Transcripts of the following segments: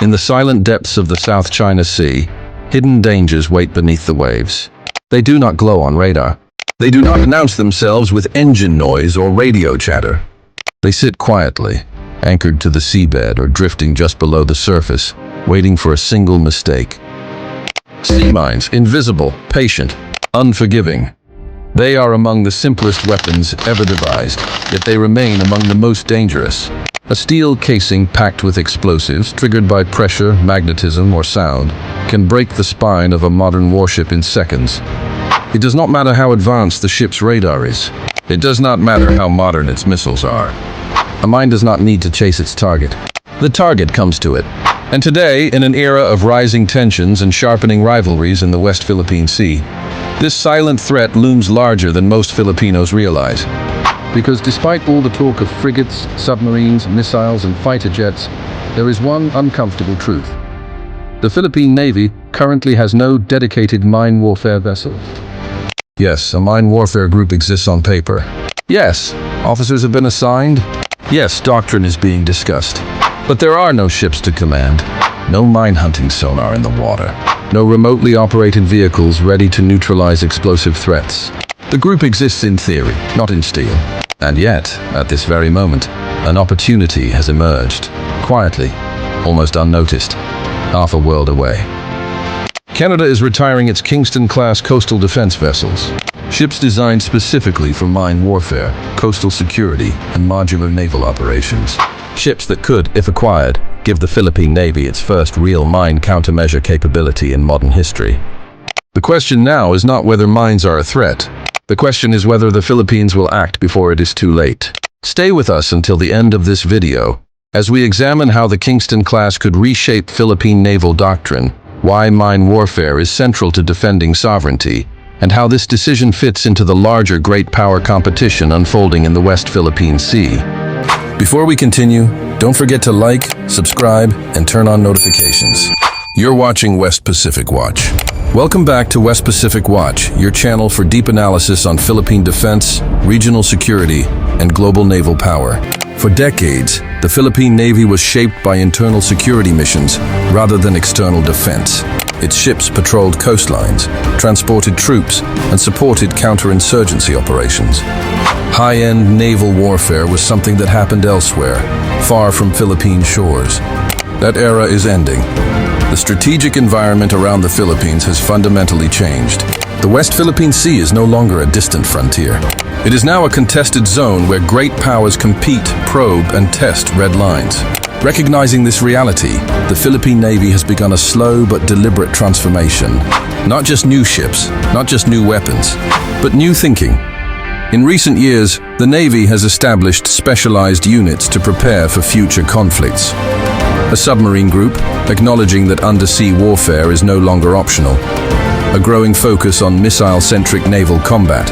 In the silent depths of the South China Sea, hidden dangers wait beneath the waves. They do not glow on radar. They do not announce themselves with engine noise or radio chatter. They sit quietly, anchored to the seabed or drifting just below the surface, waiting for a single mistake. Sea mines, invisible, patient, unforgiving. They are among the simplest weapons ever devised, yet they remain among the most dangerous. A steel casing packed with explosives, triggered by pressure, magnetism, or sound, can break the spine of a modern warship in seconds. It does not matter how advanced the ship's radar is. It does not matter how modern its missiles are. A mine does not need to chase its target. The target comes to it. And today, in an era of rising tensions and sharpening rivalries in the West Philippine Sea, this silent threat looms larger than most Filipinos realize. Because despite all the talk of frigates, submarines, missiles, and fighter jets, there is one uncomfortable truth. The Philippine Navy currently has no dedicated mine warfare vessel. Yes, a mine warfare group exists on paper. Yes, officers have been assigned. Yes, doctrine is being discussed. But there are no ships to command, no mine hunting sonar in the water, no remotely operated vehicles ready to neutralize explosive threats. The group exists in theory, not in steel. And yet, at this very moment, an opportunity has emerged, quietly, almost unnoticed, half a world away. Canada is retiring its Kingston-Class coastal defense vessels, ships designed specifically for mine warfare, coastal security, and modular naval operations. Ships that could, if acquired, give the Philippine Navy its first real mine countermeasure capability in modern history. The question now is not whether mines are a threat. The question is whether the Philippines will act before it is too late. Stay with us until the end of this video, as we examine how the Kingston-Class could reshape Philippine naval doctrine, why mine warfare is central to defending sovereignty, and how this decision fits into the larger great power competition unfolding in the West Philippine Sea. Before we continue, don't forget to like, subscribe, and turn on notifications. You're watching West Pacific Watch. Welcome back to West Pacific Watch, your channel for deep analysis on Philippine defense, regional security, and global naval power. For decades, the Philippine Navy was shaped by internal security missions rather than external defense. Its ships patrolled coastlines, transported troops, and supported counterinsurgency operations. High-end naval warfare was something that happened elsewhere, far from Philippine shores. That era is ending. The strategic environment around the Philippines has fundamentally changed. The West Philippine Sea is no longer a distant frontier. It is now a contested zone where great powers compete, probe, and test red lines. Recognizing this reality, the Philippine Navy has begun a slow but deliberate transformation. Not just new ships, not just new weapons, but new thinking. In recent years, the Navy has established specialized units to prepare for future conflicts. A submarine group, acknowledging that undersea warfare is no longer optional. A growing focus on missile-centric naval combat.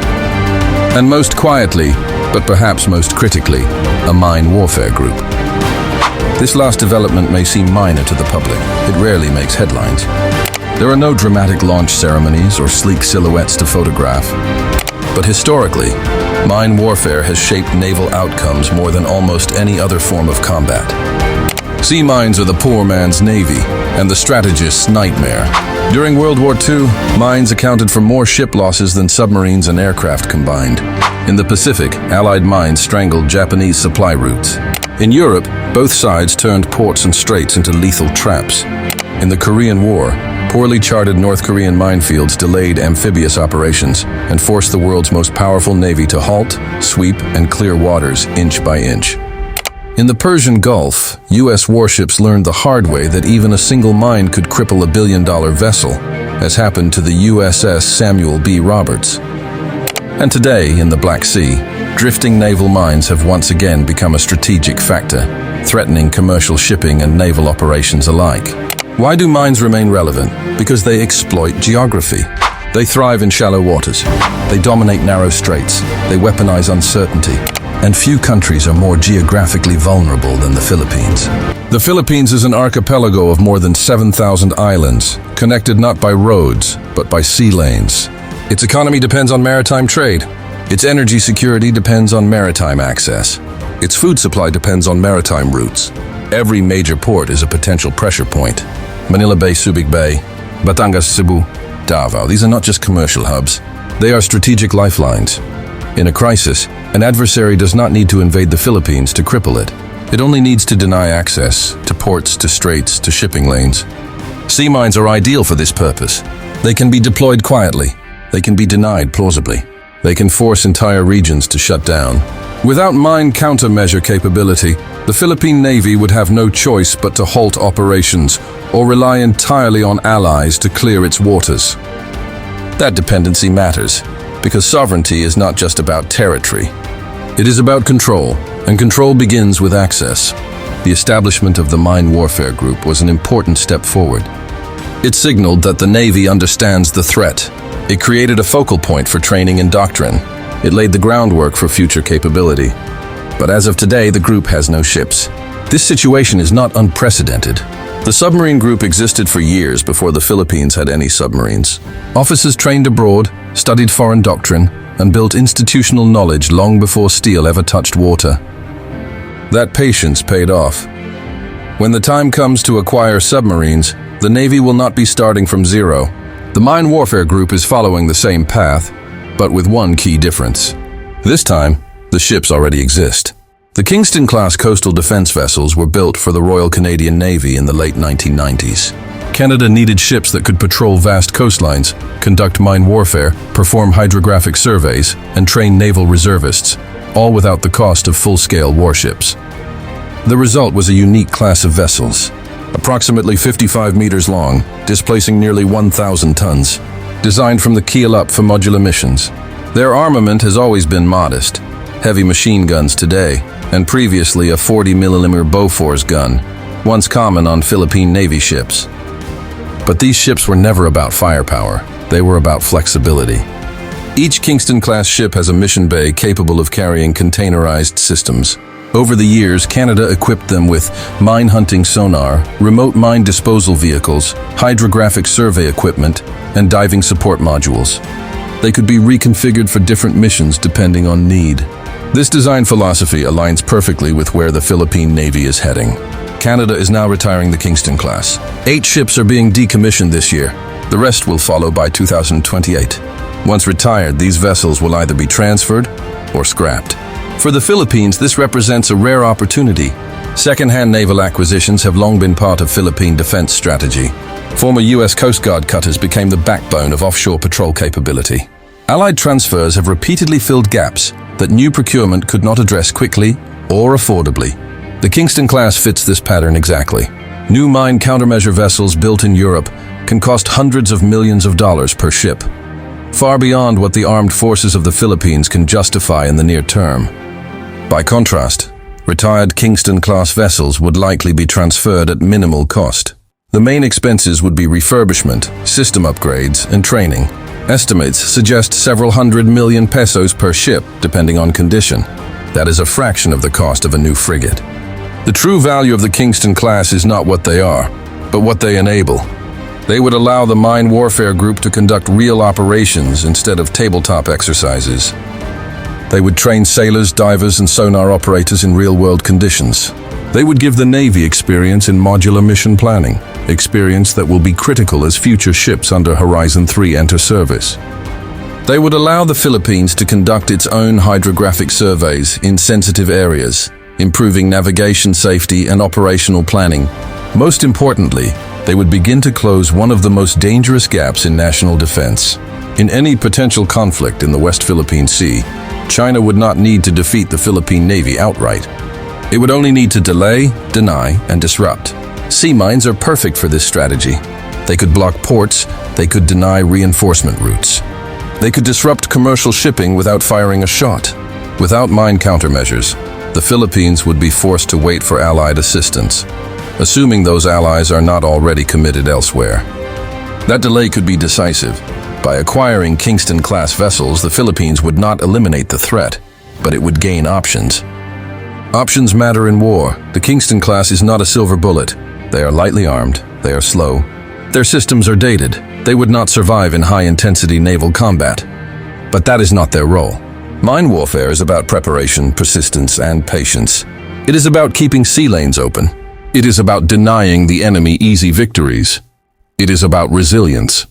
And most quietly, but perhaps most critically, a mine warfare group. This last development may seem minor to the public. It rarely makes headlines. There are no dramatic launch ceremonies or sleek silhouettes to photograph. But historically, mine warfare has shaped naval outcomes more than almost any other form of combat. Sea mines are the poor man's navy and the strategist's nightmare. During World War II, mines accounted for more ship losses than submarines and aircraft combined. In the Pacific, Allied mines strangled Japanese supply routes. In Europe, both sides turned ports and straits into lethal traps. In the Korean War, poorly charted North Korean minefields delayed amphibious operations and forced the world's most powerful navy to halt, sweep, and clear waters inch by inch. In the Persian Gulf, U.S. warships learned the hard way that even a single mine could cripple a billion-dollar vessel, as happened to the USS Samuel B. Roberts. And today, in the Black Sea, drifting naval mines have once again become a strategic factor, threatening commercial shipping and naval operations alike. Why do mines remain relevant? Because they exploit geography. They thrive in shallow waters. They dominate narrow straits. They weaponize uncertainty. And few countries are more geographically vulnerable than the Philippines. The Philippines is an archipelago of more than 7,000 islands, connected not by roads, but by sea lanes. Its economy depends on maritime trade. Its energy security depends on maritime access. Its food supply depends on maritime routes. Every major port is a potential pressure point. Manila Bay, Subic Bay, Batangas, Cebu, Davao. These are not just commercial hubs. They are strategic lifelines. In a crisis, an adversary does not need to invade the Philippines to cripple it. It only needs to deny access to ports, to straits, to shipping lanes. Sea mines are ideal for this purpose. They can be deployed quietly. They can be denied plausibly. They can force entire regions to shut down. Without mine countermeasure capability, the Philippine Navy would have no choice but to halt operations or rely entirely on allies to clear its waters. That dependency matters, because sovereignty is not just about territory. It is about control, and control begins with access. The establishment of the Mine Warfare Group was an important step forward. It signaled that the Navy understands the threat. It created a focal point for training and doctrine. It laid the groundwork for future capability. But as of today, the group has no ships. This situation is not unprecedented. The submarine group existed for years before the Philippines had any submarines. Officers trained abroad, studied foreign doctrine, and built institutional knowledge long before steel ever touched water. That patience paid off. When the time comes to acquire submarines, the Navy will not be starting from zero. The Mine Warfare Group is following the same path, but with one key difference. This time, the ships already exist. The Kingston-Class coastal defense vessels were built for the Royal Canadian Navy in the late 1990s. Canada needed ships that could patrol vast coastlines, conduct mine warfare, perform hydrographic surveys, and train naval reservists, all without the cost of full-scale warships. The result was a unique class of vessels, approximately 55 meters long, displacing nearly 1,000 tons, designed from the keel up for modular missions. Their armament has always been modest, heavy machine guns today, and previously a 40mm Bofors gun, once common on Philippine Navy ships. But these ships were never about firepower, they were about flexibility. Each Kingston-class ship has a mission bay capable of carrying containerized systems. Over the years, Canada equipped them with mine-hunting sonar, remote mine disposal vehicles, hydrographic survey equipment, and diving support modules. They could be reconfigured for different missions depending on need. This design philosophy aligns perfectly with where the Philippine Navy is heading. Canada is now retiring the Kingston-class. 8 ships are being decommissioned this year. The rest will follow by 2028. Once retired, these vessels will either be transferred or scrapped. For the Philippines, this represents a rare opportunity. Second-hand naval acquisitions have long been part of Philippine defense strategy. Former U.S. Coast Guard cutters became the backbone of offshore patrol capability. Allied transfers have repeatedly filled gaps that new procurement could not address quickly or affordably. The Kingston-class fits this pattern exactly. New mine countermeasure vessels built in Europe can cost hundreds of millions of dollars per ship, far beyond what the armed forces of the Philippines can justify in the near term. By contrast, retired Kingston-class vessels would likely be transferred at minimal cost. The main expenses would be refurbishment, system upgrades, and training. Estimates suggest several hundred million pesos per ship, depending on condition. That is a fraction of the cost of a new frigate. The true value of the Kingston-class is not what they are, but what they enable. They would allow the Mine Warfare Group to conduct real operations instead of tabletop exercises. They would train sailors, divers, and sonar operators in real-world conditions. They would give the Navy experience in modular mission planning, experience that will be critical as future ships under Horizon 3 enter service. They would allow the Philippines to conduct its own hydrographic surveys in sensitive areas, improving navigation safety and operational planning. Most importantly, they would begin to close one of the most dangerous gaps in national defense. In any potential conflict in the West Philippine Sea, China would not need to defeat the Philippine Navy outright. It would only need to delay, deny, and disrupt. Sea mines are perfect for this strategy. They could block ports, they could deny reinforcement routes. They could disrupt commercial shipping without firing a shot. Without mine countermeasures, the Philippines would be forced to wait for Allied assistance, assuming those allies are not already committed elsewhere. That delay could be decisive. By acquiring Kingston-class vessels, the Philippines would not eliminate the threat, but it would gain options. Options matter in war. The Kingston-class is not a silver bullet. They are lightly armed, they are slow. Their systems are dated. They would not survive in high-intensity naval combat. But that is not their role. Mine warfare is about preparation, persistence, and patience. It is about keeping sea lanes open. It is about denying the enemy easy victories. It is about resilience.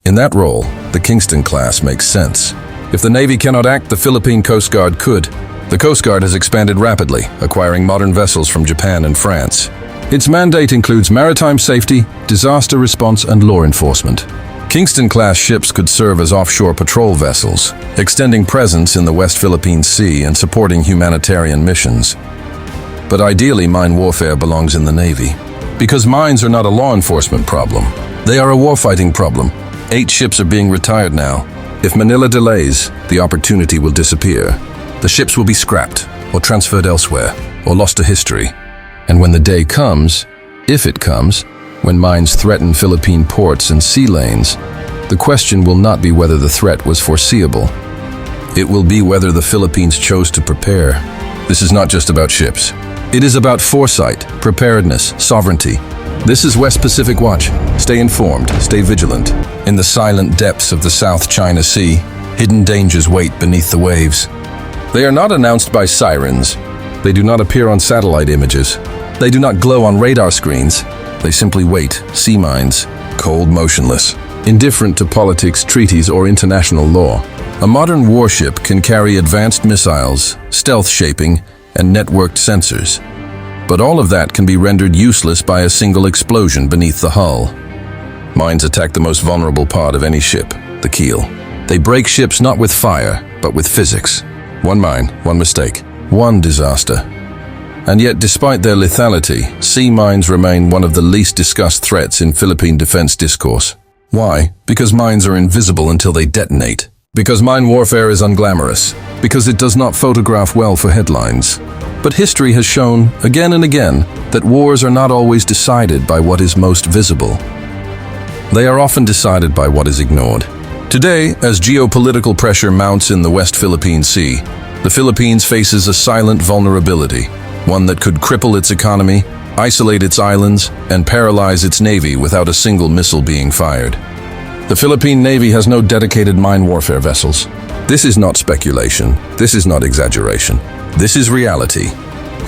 In that role, the Kingston-Class makes sense. If the Navy cannot act, the Philippine Coast Guard could. The Coast Guard has expanded rapidly, acquiring modern vessels from Japan and France. Its mandate includes maritime safety, disaster response, and law enforcement. Kingston-class ships could serve as offshore patrol vessels, extending presence in the West Philippine Sea and supporting humanitarian missions. But ideally, mine warfare belongs in the Navy. Because mines are not a law enforcement problem. They are a warfighting problem. 8 ships are being retired now. If Manila delays, the opportunity will disappear. The ships will be scrapped, or transferred elsewhere, or lost to history. And when the day comes, if it comes, when mines threaten Philippine ports and sea lanes, the question will not be whether the threat was foreseeable. It will be whether the Philippines chose to prepare. This is not just about ships. It is about foresight, preparedness, sovereignty. This is West Pacific Watch. Stay informed, stay vigilant. In the silent depths of the South China Sea, hidden dangers wait beneath the waves. They are not announced by sirens. They do not appear on satellite images. They do not glow on radar screens. They simply wait, sea mines, cold, motionless, indifferent to politics, treaties, or international law. A modern warship can carry advanced missiles, stealth shaping, and networked sensors. But all of that can be rendered useless by a single explosion beneath the hull. Mines attack the most vulnerable part of any ship, the keel. They break ships not with fire, but with physics. One mine, one mistake, one disaster. And yet, despite their lethality, sea mines remain one of the least discussed threats in Philippine defense discourse. Why? Because mines are invisible until they detonate. Because mine warfare is unglamorous. Because it does not photograph well for headlines. But history has shown, again and again, that wars are not always decided by what is most visible. They are often decided by what is ignored. Today, as geopolitical pressure mounts in the West Philippine Sea, the Philippines faces a silent vulnerability, one that could cripple its economy, isolate its islands, and paralyze its navy without a single missile being fired. The Philippine Navy has no dedicated mine warfare vessels. This is not speculation. This is not exaggeration. This is reality.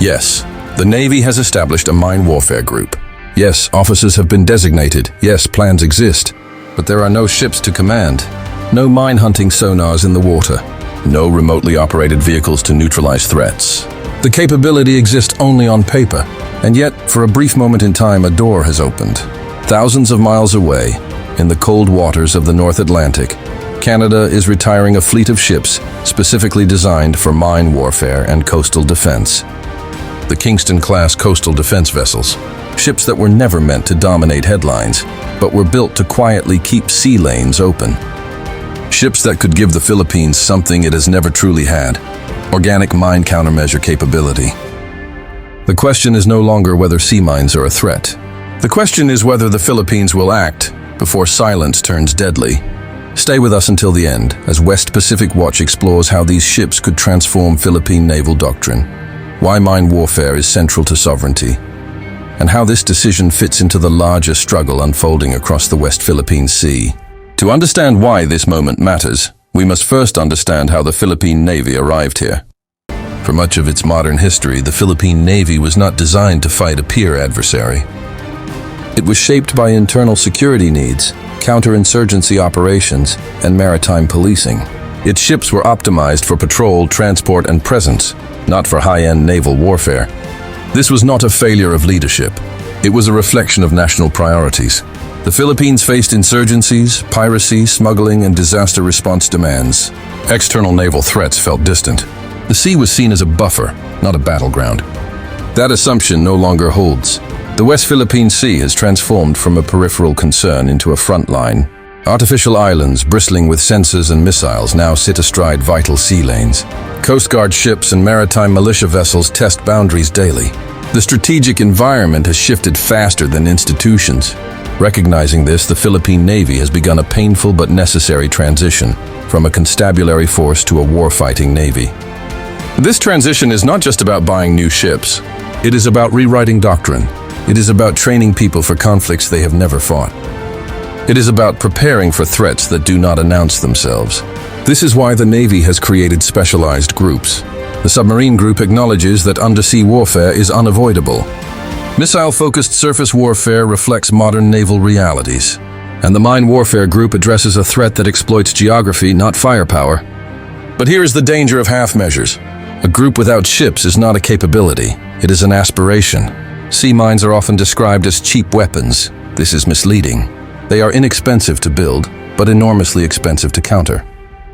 Yes, the Navy has established a mine warfare group. Yes, officers have been designated. Yes, plans exist. But there are no ships to command. No mine-hunting sonars in the water. No remotely operated vehicles to neutralize threats. The capability exists only on paper. And yet, for a brief moment in time, a door has opened. Thousands of miles away, in the cold waters of the North Atlantic, Canada is retiring a fleet of ships specifically designed for mine warfare and coastal defense. The Kingston-Class coastal defense vessels, ships that were never meant to dominate headlines, but were built to quietly keep sea lanes open. Ships that could give the Philippines something it has never truly had, organic mine countermeasure capability. The question is no longer whether sea mines are a threat. The question is whether the Philippines will act before silence turns deadly. Stay with us until the end, as West Pacific Watch explores how these ships could transform Philippine naval doctrine, why mine warfare is central to sovereignty, and how this decision fits into the larger struggle unfolding across the West Philippine Sea. To understand why this moment matters, we must first understand how the Philippine Navy arrived here. For much of its modern history, the Philippine Navy was not designed to fight a peer adversary. It was shaped by internal security needs, counterinsurgency operations, and maritime policing. Its ships were optimized for patrol, transport, and presence, not for high-end naval warfare. This was not a failure of leadership. It was a reflection of national priorities. The Philippines faced insurgencies, piracy, smuggling, and disaster response demands. External naval threats felt distant. The sea was seen as a buffer, not a battleground. That assumption no longer holds. The West Philippine Sea has transformed from a peripheral concern into a front line. Artificial islands bristling with sensors and missiles now sit astride vital sea lanes. Coast Guard ships and maritime militia vessels test boundaries daily. The strategic environment has shifted faster than institutions. Recognizing this, the Philippine Navy has begun a painful but necessary transition from a constabulary force to a warfighting navy. This transition is not just about buying new ships. It is about rewriting doctrine. It is about training people for conflicts they have never fought. It is about preparing for threats that do not announce themselves. This is why the Navy has created specialized groups. The submarine group acknowledges that undersea warfare is unavoidable. Missile-focused surface warfare reflects modern naval realities, and the Mine Warfare Group addresses a threat that exploits geography, not firepower. But here is the danger of half measures. A group without ships is not a capability, it is an aspiration. Sea mines are often described as cheap weapons. This is misleading. They are inexpensive to build, but enormously expensive to counter.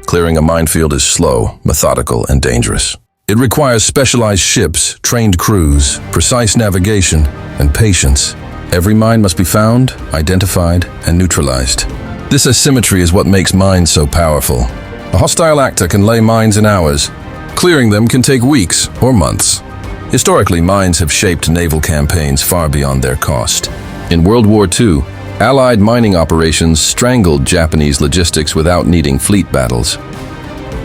Clearing a minefield is slow, methodical, and dangerous. It requires specialized ships, trained crews, precise navigation, and patience. Every mine must be found, identified, and neutralized. This asymmetry is what makes mines so powerful. A hostile actor can lay mines in hours. Clearing them can take weeks or months. Historically, mines have shaped naval campaigns far beyond their cost. In World War II, Allied mining operations strangled Japanese logistics without needing fleet battles.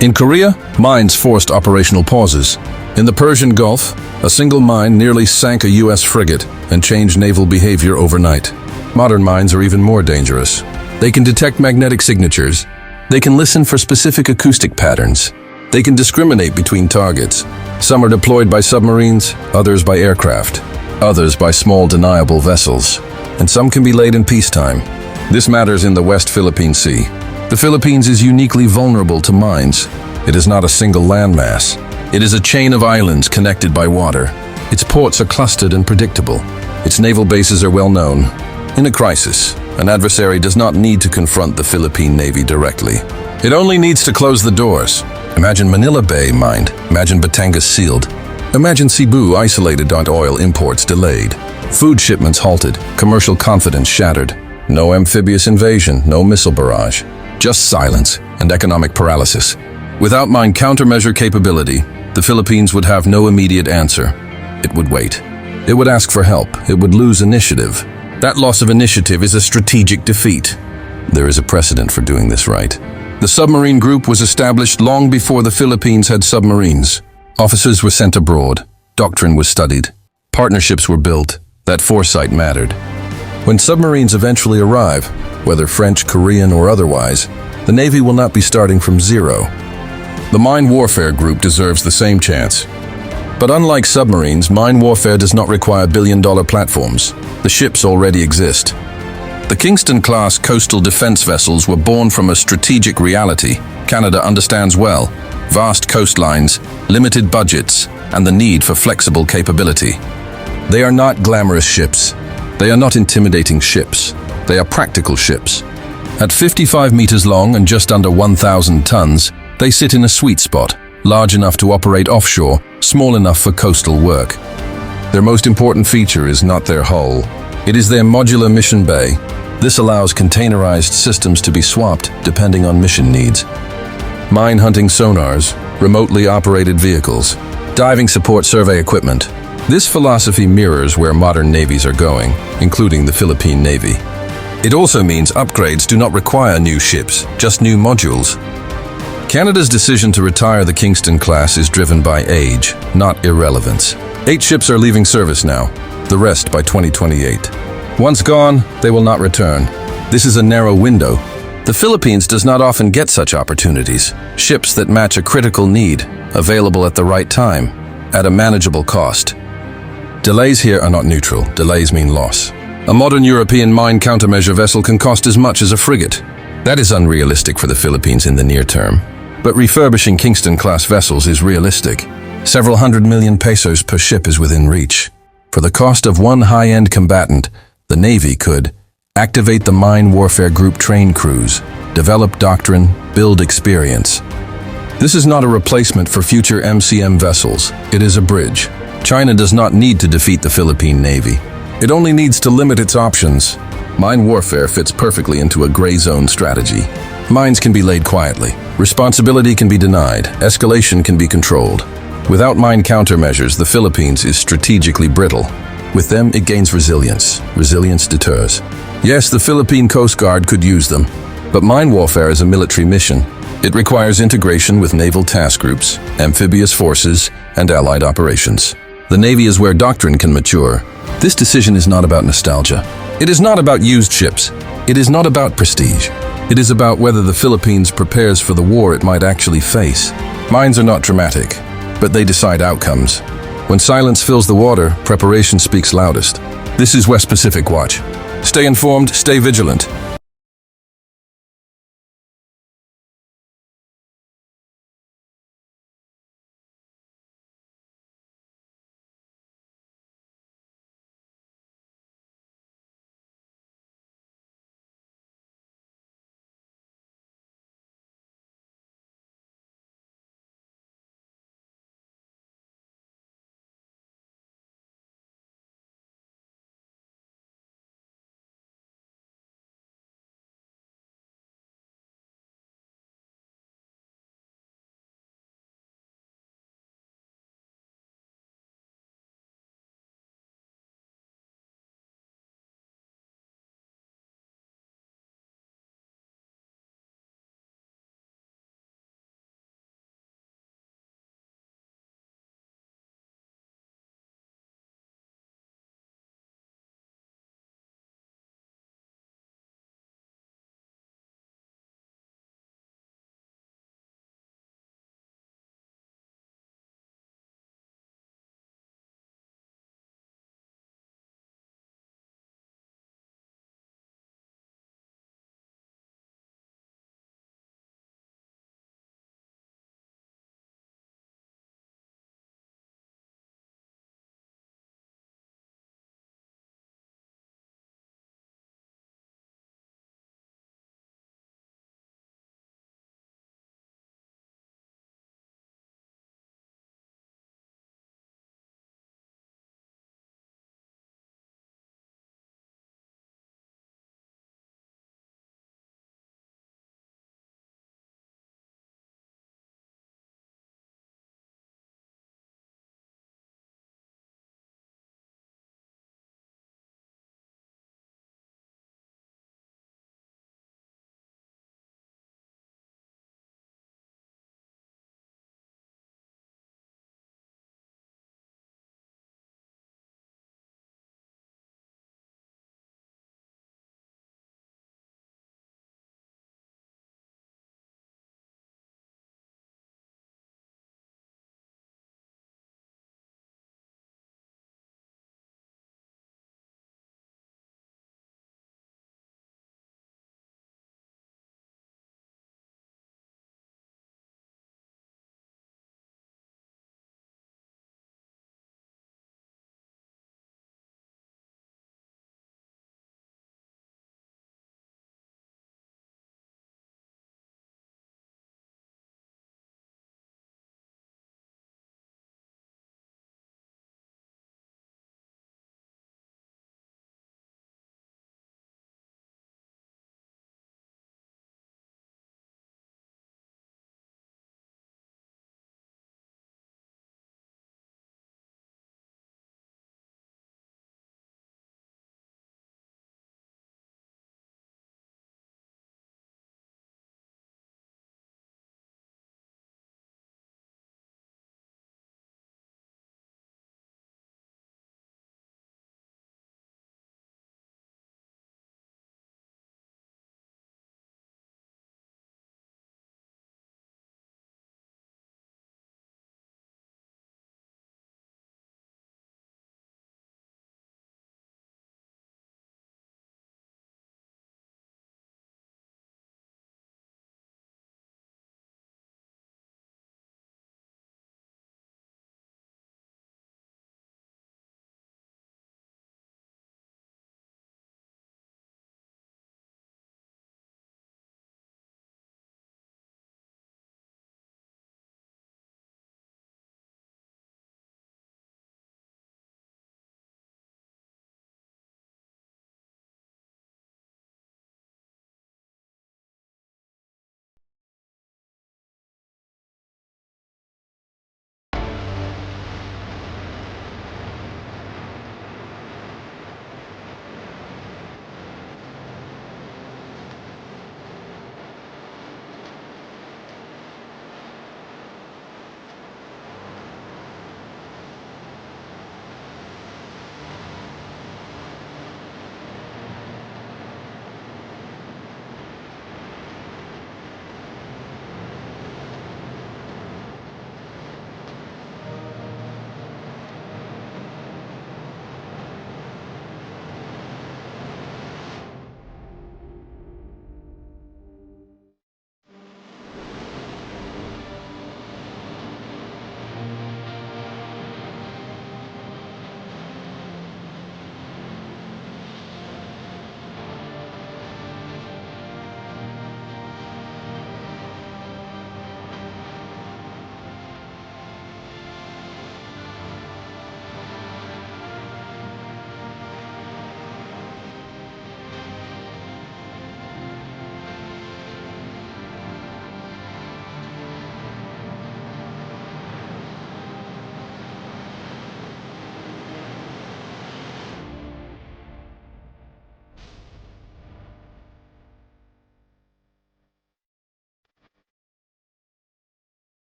In Korea, mines forced operational pauses. In the Persian Gulf, a single mine nearly sank a U.S. frigate and changed naval behavior overnight. Modern mines are even more dangerous. They can detect magnetic signatures. They can listen for specific acoustic patterns. They can discriminate between targets. Some are deployed by submarines, others by aircraft, others by small deniable vessels, and some can be laid in peacetime. This matters in the West Philippine Sea. The Philippines is uniquely vulnerable to mines. It is not a single landmass. It is a chain of islands connected by water. Its ports are clustered and predictable. Its naval bases are well known. In a crisis, an adversary does not need to confront the Philippine Navy directly. It only needs to close the doors. Imagine Manila Bay mined. Imagine Batangas sealed. Imagine Cebu isolated. Oil imports delayed. Food shipments halted. Commercial confidence shattered. No amphibious invasion, no missile barrage. Just silence and economic paralysis. Without mine countermeasure capability, the Philippines would have no immediate answer. It would wait. It would ask for help. It would lose initiative. That loss of initiative is a strategic defeat. There is a precedent for doing this right. The submarine group was established long before the Philippines had submarines. Officers were sent abroad. Doctrine was studied. Partnerships were built. That foresight mattered. When submarines eventually arrive, whether French, Korean, or otherwise, the Navy will not be starting from zero. The Mine Warfare Group deserves the same chance. But unlike submarines, mine warfare does not require billion-dollar platforms. The ships already exist. The Kingston-Class coastal defense vessels were born from a strategic reality Canada understands well: vast coastlines, limited budgets, and the need for flexible capability. They are not glamorous ships. They are not intimidating ships. They are practical ships. At 55 meters long and just under 1,000 tons, they sit in a sweet spot, large enough to operate offshore, small enough for coastal work. Their most important feature is not their hull. It is their modular mission bay. This allows containerized systems to be swapped depending on mission needs. Mine hunting sonars, remotely operated vehicles, diving support survey equipment. This philosophy mirrors where modern navies are going, including the Philippine Navy. It also means upgrades do not require new ships, just new modules. Canada's decision to retire the Kingston-Class is driven by age, not irrelevance. 8 ships are leaving service now, the rest by 2028. Once gone, they will not return. This is a narrow window. The Philippines does not often get such opportunities. Ships that match a critical need, available at the right time, at a manageable cost. Delays here are not neutral. Delays mean loss. A modern European mine countermeasure vessel can cost as much as a frigate. That is unrealistic for the Philippines in the near term. But refurbishing Kingston-class vessels is realistic. Several hundred million pesos per ship is within reach. For the cost of one high-end combatant, the Navy could activate the Mine Warfare Group train crews, develop doctrine, build experience. This is not a replacement for future MCM vessels. It is a bridge. China does not need to defeat the Philippine Navy. It only needs to limit its options. Mine warfare fits perfectly into a gray zone strategy. Mines can be laid quietly. Responsibility can be denied. Escalation can be controlled. Without mine countermeasures, the Philippines is strategically brittle. With them, it gains resilience. Resilience deters. Yes, the Philippine Coast Guard could use them, but mine warfare is a military mission. It requires integration with naval task groups, amphibious forces, and allied operations. The Navy is where doctrine can mature. This decision is not about nostalgia. It is not about used ships. It is not about prestige. It is about whether the Philippines prepares for the war it might actually face. Mines are not dramatic, but they decide outcomes. When silence fills the water, preparation speaks loudest. This is West Pacific Watch. Stay informed, stay vigilant.